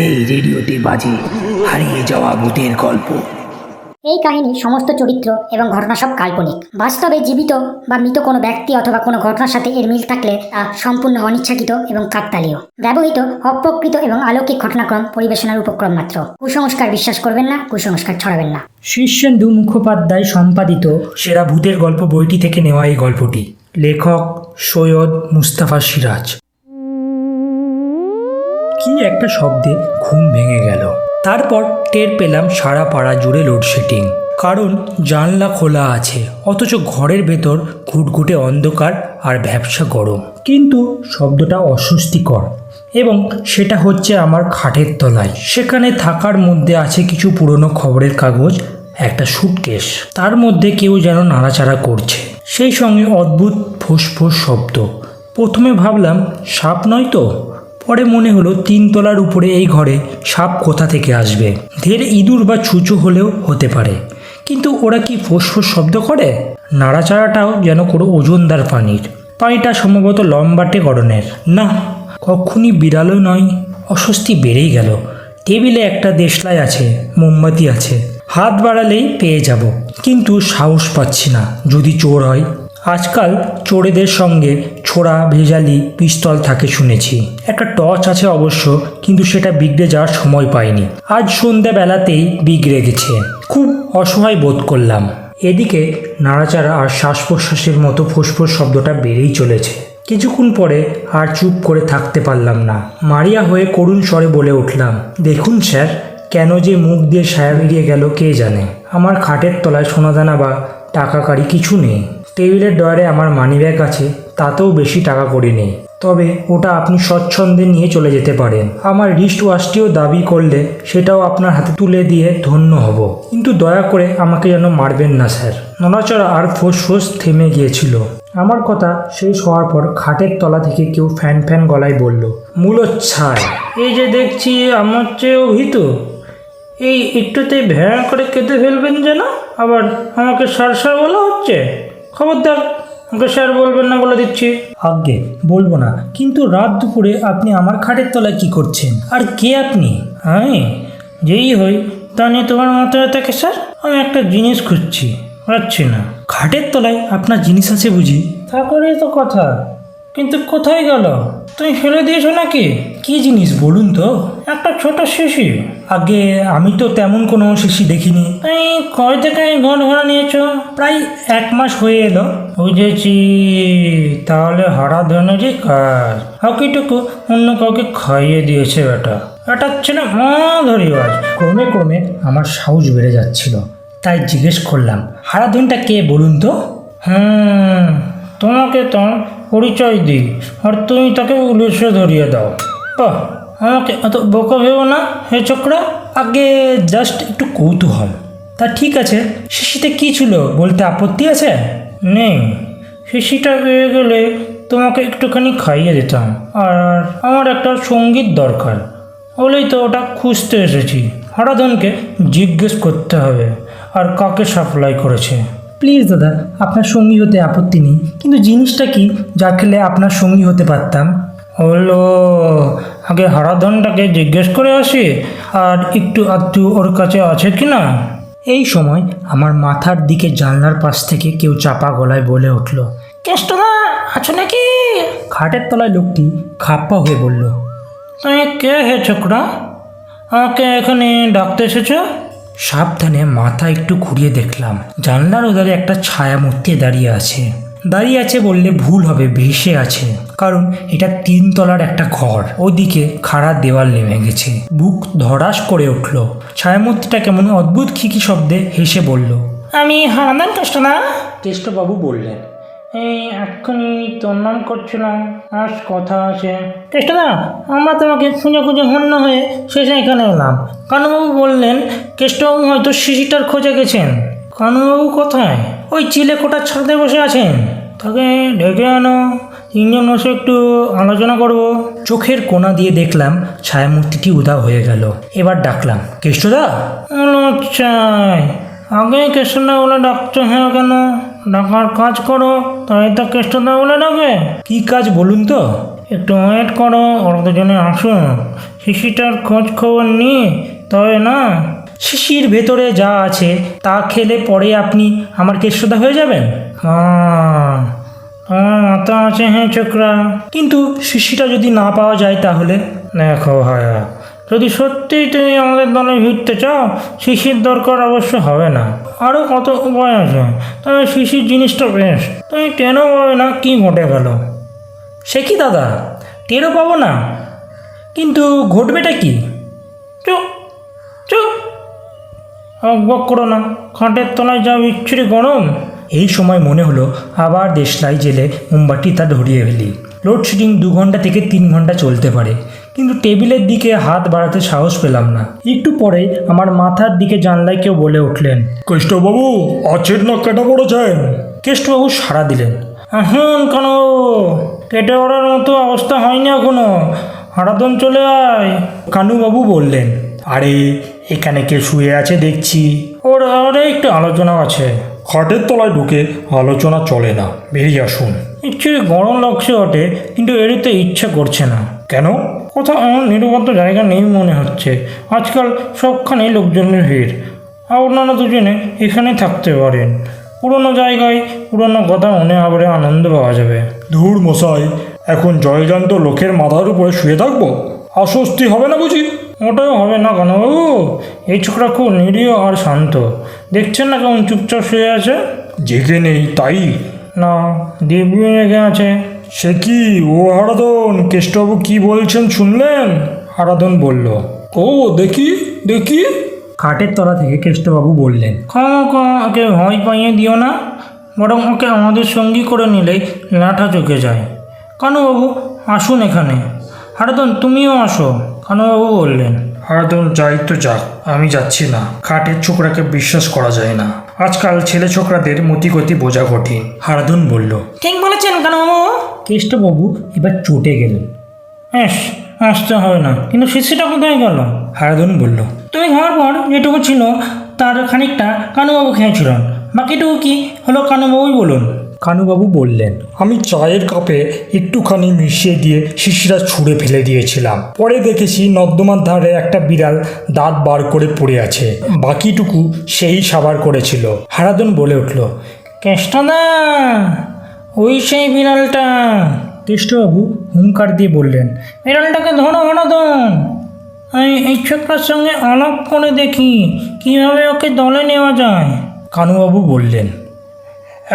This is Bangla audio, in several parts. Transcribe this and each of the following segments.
এই রেডিওতে বাজে হারিয়ে যাওয়া ভূতের গল্প। এই কাহিনীর সমস্ত চরিত্র এবং ঘটনা সব কাল্পনিক। বাস্তবে জীবিত বা মৃত কোনো ব্যক্তি অথবা কোনো ঘটনার সাথে এর মিল থাকলে তা সম্পূর্ণ অনিচ্ছাকৃত এবং কাকতালীয়। ব্যবহৃত অপ্রকৃত এবং অলৌকিক ঘটনাক্রম পরিবেশনার উপক্রম মাত্র। কুসংস্কার বিশ্বাস করবেন না, কুসংস্কার ছড়াবেন না। শীর্ষেন্দু মুখোপাধ্যায় সম্পাদিত সেরা ভূতের গল্প বইটি থেকে নেওয়া এই গল্পটি। লেখক সৈয়দ মুস্তাফা সিরাজ। কি একটা শব্দে ঘুম ভেঙে গেল। তারপর টের পেলাম সারা পাড়া জুড়ে লোডশেডিং। কারণ জানলা খোলা আছে, অথচ ঘরের ভেতর ঘুটঘুটে অন্ধকার আর ভ্যাপসা গরম। কিন্তু শব্দটা অস্বস্তিকর, এবং সেটা হচ্ছে আমার খাটের তলায়। সেখানে থাকার মধ্যে আছে কিছু পুরনো খবরের কাগজ, একটা সুটকেস, তার মধ্যে কেউ যেন নাড়াচাড়া করছে, সেই সঙ্গে অদ্ভুত ফোঁস শব্দ। প্রথমে ভাবলাম সাপ নয় তো, পরে মনে হলো 3 তলার উপরে এই ঘরে সাপ কোথা থেকে আসবে। ধের ইঁদুর বা ছুঁচো হলেও হতে পারে, কিন্তু ওরা কি ফোঁস শব্দ করে? নাড়াচাড়াটাও যেন কোনো ওজনদার পানিটা সম্ভবত লম্বাটে গড়নের। না, কখনই বিড়ালও নয়। অস্বস্তি বেড়েই গেল। টেবিলে একটা দেশলাই আছে, মোমবাতি আছে, হাত বাড়ালেই পেয়ে যাব, কিন্তু সাহস পাচ্ছি না। যদি চোর হয়। আজকাল চোরেদের সঙ্গে ছোড়া ভেজালি পিস্তল থাকে শুনেছি। একটা টর্চ আছে অবশ্য, কিন্তু সেটা বিগড়ে যাওয়ার সময় পাইনি। আজ সন্ধ্যাবেলাতেই বিগড়ে গেছে। খুব অসহায় বোধ করলাম। এদিকে নাড়াচাড়া আর শ্বাস প্রশ্বাসের মতো ফোঁস শব্দটা বেড়েই চলেছে। কিছুক্ষণ পরে আর চুপ করে থাকতে পারলাম না। মারিয়া হয়ে করুণ স্বরে বলে উঠলাম, দেখুন স্যার, কেন যে মুখ দিয়ে সায়া বেরিয়ে গেল কে জানে। আমার খাটের তলায় সোনাদানা বা টাকা কাড়ি কিছু নেই। টেবিলের ডয়ারে আমার মানিব্যাগ আছে, তাতেও বেশি টাকা কড়ি নেই। তবে ওটা আপনি স্বচ্ছন্দে নিয়ে চলে যেতে পারেন। আমার রিস্ট ওয়াচটিও দাবি করলে সেটাও আপনার হাতে তুলে দিয়ে ধন্য হব, কিন্তু দয়া করে আমাকে যেন মারবেন না স্যার। নড়াচড়া আর ফোঁস থেমে গিয়েছিল। আমার কথা শেষ হওয়ার পর খাটের তলা থেকে কেউ ফ্যান গলায় বলল, মূলোচ্ছায়, এই যে দেখছি আমার চেয়েও ভীতু। এই একটুতেই ভ্যাঁ করে কেঁদে ফেলবেন যেন, আবার আমাকে সার বলা হচ্ছে। খবরদার, আমাকে স্যার বলবেন না বলে দিচ্ছি। আজ্ঞে, বলবো না, কিন্তু রাত দুপুরে আপনি আমার খাটের তলায় কি করছেন? আর কে আপনি? আমি যেই হই তা নিয়ে তোমার মাথায় থাকে স্যার। আমি একটা জিনিস খুঁজছি, পাচ্ছি না। খাটের তলায় আপনার জিনিস আছে বুঝি? তা করে তো কথা, কিন্তু কোথায় গেল? তুমি ফেলে দিয়েছো নাকি? কি জিনিস বলুন তো? একটা ছোট শিশি। আগে আমি তো তেমন কোনো শিশি দেখিনি। এই কয় থেকে ঘর ভাড়া নিয়েছো? প্রায় 1 মাস হয়ে এলো। বুঝেছি, তাহলে হারাধনেরই কাজ। হকিটুকু অন্য কাউকে খাইয়ে দিয়েছে বেটা। এটা ছিল ধরিবাজ। ক্রমে আমার সাহস বেড়ে যাচ্ছিল, তাই জিজ্ঞেস করলাম, হারাধনটা কে বলুন তো? তোমাকে তার পরিচয় দিই, আর তুমি তাকে পুলিশে ধরিয়ে দাও। বাহ, আমাকে এত বোকা ভেবো না হে ছোকরা। আগে জাস্ট একটু কৌতূহল। তা ঠিক আছে, শিশিতে কি ছিল বলতে আপত্তি আছে? নেই। শিশিটা পেয়ে গেলে তোমাকে একটুখানি খাইয়ে দিতাম। আর আমার একটা সঙ্গীত দরকার, বলেই তো ওটা খুঁজতে এসেছি। হারাধনকে জিজ্ঞেস করতে হবে আর কাকে সাপ্লাই করেছে। প্লিজ দাদা, আপনার সঙ্গী হতে আপত্তি নেই, কিন্তু জিনিসটা কি যা খেলে আপনার সঙ্গী হতে পারতাম? হলো, আগে হারাধনটাকে জিজ্ঞেস করে আসি, আর একটু আধটু ওর কাছে আছে কি না। এই সময় আমার মাথার দিকে জানলার পাশ থেকে কেউ চাপা গলায় বলে উঠল, কেষ্টদা আছো নাকি? খাটের তলায় লোকটি খাপ্পা হয়ে বলল, তুমি কে হে ছোকরা? আমাকে এখানে ডাকতে এসেছো? সাবধানে মাথা একটু ঘুরিয়ে দেখলাম, জানলার ওধারে একটা ছায়ামূর্তি দাঁড়িয়ে আছে বললে ভুল হবে, ভেসে আছে। কারণ এটা 3 তলার একটা ঘর, ওদিকে খাড়া দেওয়াল নেমে গেছে। বুক ধড়াস করে উঠল। ছায়ামূর্তিটা কেমন অদ্ভুত খিকি শব্দে হেসে বলল, আমি হারাধন কেষ্টদা। কেষ্টবাবু বললেন, এই এক্ষুনি তোর নাম করছিলাম, আজ কথা আছে। কেষ্টদা, আমরা তোমাকে খুঁজে হন্য হয়ে শেষে এখানে এলাম। কানুবাবু বললেন কেষ্টবাবু হয়তো শিশিটার খোঁজে গেছেন। কানুবাবু কোথায়? ওই চিলেকোটার ছাদে বসে আছেন, তাকে ডেকে আনো, 3 জন বসে একটু আলোচনা করব। চোখের কোণা দিয়ে দেখলাম ছায়ামূর্তিটি উধাও হয়ে গেল। এবার ডাকলাম, কেষ্টদা। চাই আগে কেষ্টদা বলে ডাকতে হ্যাঁ কেন? ডাকার কাজ করো, তাই তো কেষ্টদা বলে ডাকে। কি কাজ বলুন তো? একটু ওয়েট করো, ওরা দুজনে আসুন, শিশিটার খোঁজ খবর নিয়ে তবে না। শিশির ভেতরে যা আছে তা খেলে পরে আপনি আমার কেষ্টদা হয়ে যাবেন। আমার মাথা আছে হ্যাঁ ছোকরা, কিন্তু শিশিটা যদি না পাওয়া যায় তাহলে? দেখো ভাইয়া, যদি সত্যিই তুমি আমাদের দলে ভিড়তে চাও, শিশির দরকার অবশ্য হবে না, আরও কত উপায় আছে। তবে শিশির জিনিসটা বেশ, তুমি টেনও পাবে না কি ঘটে গেল। সে কি দাদা, টেরও পাবো না? কিন্তু ঘটবেটা কি? চুপ চুপ, বক করো না, খাটের তলায় যা বিচ্ছিরি গরম। এই সময় মনে হলো আবার দেশলাই জেলে মোমবাতিটা ধরিয়ে ফেলি। লোডশেডিং 2 ঘন্টা থেকে 3 ঘন্টা চলতে পারে, কিন্তু টেবিলের দিকে হাত বাড়াতে সাহস পেলাম না। একটু পরেই আমার মাথার দিকে জানলায় কেউ বলে উঠলেন, কেষ্টবাবু আছেন না কেটে পড়েছেন? কেষ্টবাবু সাড়া দিলেন, এখন কেন কেটে পড়ার মতো অবস্থা হয়নি এখনো, হারাদন চলে আয়। কানুবাবু বললেন, আরে এখানে কে শুয়ে আছে দেখছি, ওর আরে একটু আলোচনা আছে। খাটের তলায় ঢুকে আলোচনা চলে না, বেরিয়ে আসুন। ইচ্ছে গরম লাগছে ওঠে, কিন্তু এড়িতে ইচ্ছে করছে না। কেন? কোথাও এমন নিরাপত্তা জায়গা নেই মনে হচ্ছে, আজকাল সবখানেই লোকজনের ভিড়। আপনারা দুজনে এখানে থাকতে পারেন, পুরনো জায়গায় পুরনো কথা মনে আবার আনন্দ পাওয়া যাবে। ধুর মশাই, এখন জয়জান্ত লোকের মাথার উপরে শুয়ে থাকবো, অস্বস্তি হবে না বুঝি? ওটাও হবে না কেন বাবু, এই ছোকরা খুব নিরীহ আর শান্ত, দেখছেন না কেমন চুপচাপ শুয়ে আছে? জেগে নেই তাই না, দিব্যি জেগে আছে। সে কি ও হারাধন, কেষ্টবাবু কি বলছেন শুনলেন? হারাধন বলল, ও দেখি দেখি। খাটের তলা থেকে কেষ্টবাবু বললেন, ওকে ভয় পাইয়ে দিও না, বরং ওকে আমাদের সঙ্গী করে নিলেই লাঠা চোখে যায়। কানুবাবু আসুন এখানে। হারাধন তুমিও আসো, কানুবাবু বললেন। হারাধন যাই তো যাক, আমি যাচ্ছি না, খাটের ছোকরাকে বিশ্বাস করা যায় না, আজকাল ছেলে ছোকরাদের মতিগতি বোঝা কঠিন। হারাধন বলল, ঠিক বলেছেন কানুবাবু। কেষ্টবাবু এবার চটে গেলেন, হ্যাঁ আসতে হবে না, কিন্তু শিশিটা কোথায় গেল? হারাধন বলল, তুমি খাওয়ার পর যেটুকু ছিল তার খানিকটা কানুবাবু খেয়েছিলেন, বাকিটুকু কি হলো কানুবাবুই বলুন। কানুবাবু বললেন, আমি চায়ের কাপে একটুখানি মিশিয়ে দিয়ে শিশিটা ছুঁড়ে ফেলে দিয়েছিলাম, পরে দেখেছি নর্দমার ধারে একটা বিড়াল দাঁত বার করে পড়ে আছে, বাকিটুকু সেই সাবার করেছিল। হারাধন বলে উঠল, কেষ্টদা ওই সেই বিড়ালটা। কেষ্টবাবু হুঙ্কার দিয়ে বললেন, বিড়ালটাকে ধরো হারাধন, এই ছোকরার সঙ্গে আলাপ করে দেখি কিভাবে ওকে দলে নেওয়া যায়। কানুবাবু বললেন,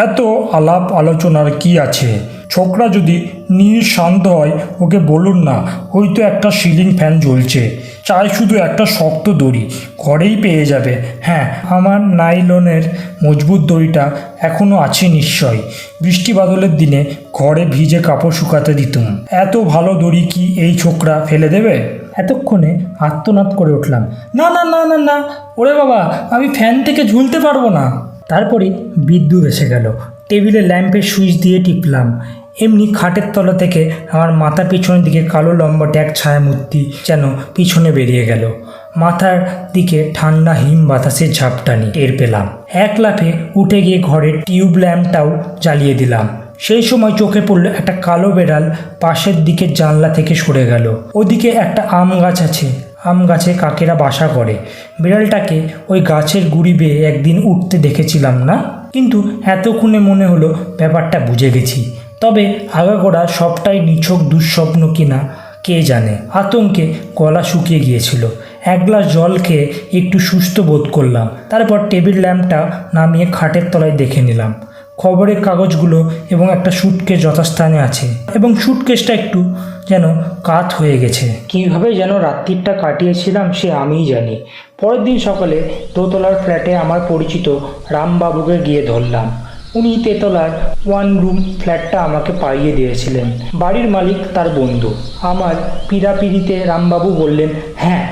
এত আলাপ আলোচনার কি আছে, ছোকরা যদি শান্ত হয় ওকে বলুন না, ওই তো একটা সিলিং ফ্যান জ্বলছে, চাই শুধু একটা শক্ত দড়ি, ঘরেই পেয়ে যাবে। হ্যাঁ, আমার নাইলনের মজবুত দড়িটা এখনও আছে নিশ্চয়, বৃষ্টি বাদলের দিনে ঘরে ভিজে কাপড় শুকাতে দিতুম, এত ভালো দড়ি কি এই ছোকরা ফেলে দেবে? এতক্ষণে আর্তনাদ করে উঠলাম, না না না না না, ওরে বাবা, আমি ফ্যান থেকে ঝুলতে পারবো না। তারপরে বিদ্যুৎ এসে গেল, টেবিলে ল্যাম্পের সুইচ দিয়ে টিপলাম, এমনি খাটের তলা থেকে আমার মাথার পিছনের দিকে কালো লম্বাটে এক ছায়ামূর্তি যেন পিছনে বেরিয়ে গেল। মাথার দিকে ঠান্ডা হিম বাতাসের ঝাপটানি টের পেলাম। এক লাফে উঠে গিয়ে ঘরের টিউব ল্যাম্পটাও জ্বালিয়ে দিলাম। সেই সময় চোখে পড়ল একটা কালো বেড়াল পাশের দিকে জানলা থেকে সরে গেল। ওদিকে একটা আম গাছ আছে, আম গাছে কাকেরা বাসা করে, বিড়ালটাকে ওই গাছের গুড়ি বেয়ে একদিন উঠতে দেখেছিলাম না, কিন্তু এতক্ষণে মনে হলো ব্যাপারটা বুঝে গেছি। তবে আগাগোড়া সবটাই নিছক দুঃস্বপ্ন কিনা কে জানে। আতঙ্কে গলা শুকিয়ে গিয়েছিল। এক গ্লাস জল খেয়ে একটু সুস্থ বোধ করলাম। তারপর টেবিল ল্যাম্পটা নামিয়ে খাটের তলায় দেখে নিলাম। খবরের কাগজগুলো এবং একটা সুটকেস যথাস্থানে আছে, এবং সুটকেসটা একটু যেন কাত হয়ে গেছে। কীভাবে যেন রাত্রিটা কাটিয়েছিলাম সে আমিই জানি। পরের দিন সকালে দোতলার ফ্ল্যাটে আমার পরিচিত রামবাবুকে গিয়ে ধরলাম। উনি তেতলার 1 রুম ফ্ল্যাটটা আমাকে পাইয়ে দিয়েছিলেন। বাড়ির মালিক তার বন্ধু। আমার পিড়াপিড়িতে রামবাবু বললেন, হ্যাঁ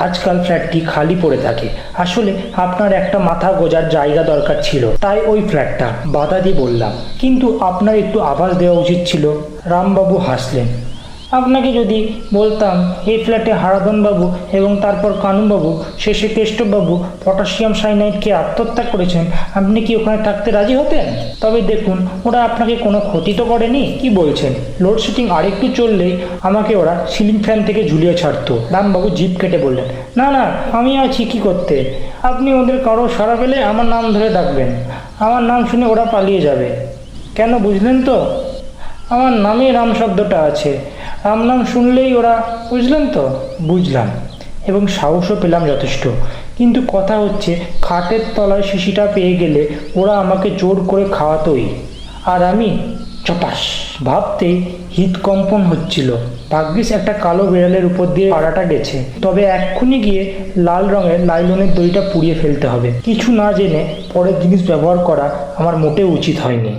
আজকাল ফ্ল্যাটটি খালি পড়ে থাকে, আসলে আপনার একটা মাথা গোজার জায়গা দরকার ছিল, তাই ওই ফ্ল্যাটটা। বাধা দিয়ে বললাম, কিন্তু আপনার একটু আভাস দেওয়া উচিত ছিল। রামবাবু হাসলেন, আপনাকে যদি বলতাম এই ফ্ল্যাটে হারাধনবাবু এবং তারপর কানুবাবু শেষে কেষ্টবাবু পটাশিয়াম সাইনাইডকে আত্মহত্যা করেছেন, আপনি কি ওখানে থাকতে রাজি হতেন? তবে দেখুন, ওরা আপনাকে কোনো ক্ষতি তো করেনি। কি বলছেন? লোডশেডিং আরেকটু চললেই আমাকে ওরা সিলিং ফ্যান থেকে ঝুলিয়ে ছাড়তো। রামবাবু জিভ কেটে বললেন, না না, আমি আছি কি করতে। আপনি ওদের কারো সাড়া পেলে আমার নাম ধরে ডাকবেন, আমার নাম শুনে ওরা পালিয়ে যাবে। কেন বুঝলেন তো? আমার নামে রাম শব্দটা আছে, রাম নাম শুনলেই ওরা, বুঝলেন তো? বুঝলাম, এবং সাহসও পেলাম যথেষ্ট। কিন্তু কথা হচ্ছে, খাটের তলায় শিশিটা পেয়ে গেলে ওরা আমাকে জোর করে খাওয়াতোই, আর আমি চপাস। ভাবতেই হৃদকম্পন হচ্ছিল। ভাগ্যিস একটা কালো বিড়ালের উপর দিয়ে পাড়াটা গেছে। তবে এক্ষুনি গিয়ে লাল রঙের লাইলনের দড়িটা পুড়িয়ে ফেলতে হবে। কিছু না জেনে পরের জিনিস ব্যবহার করা আমার মোটেও উচিত হয়নি।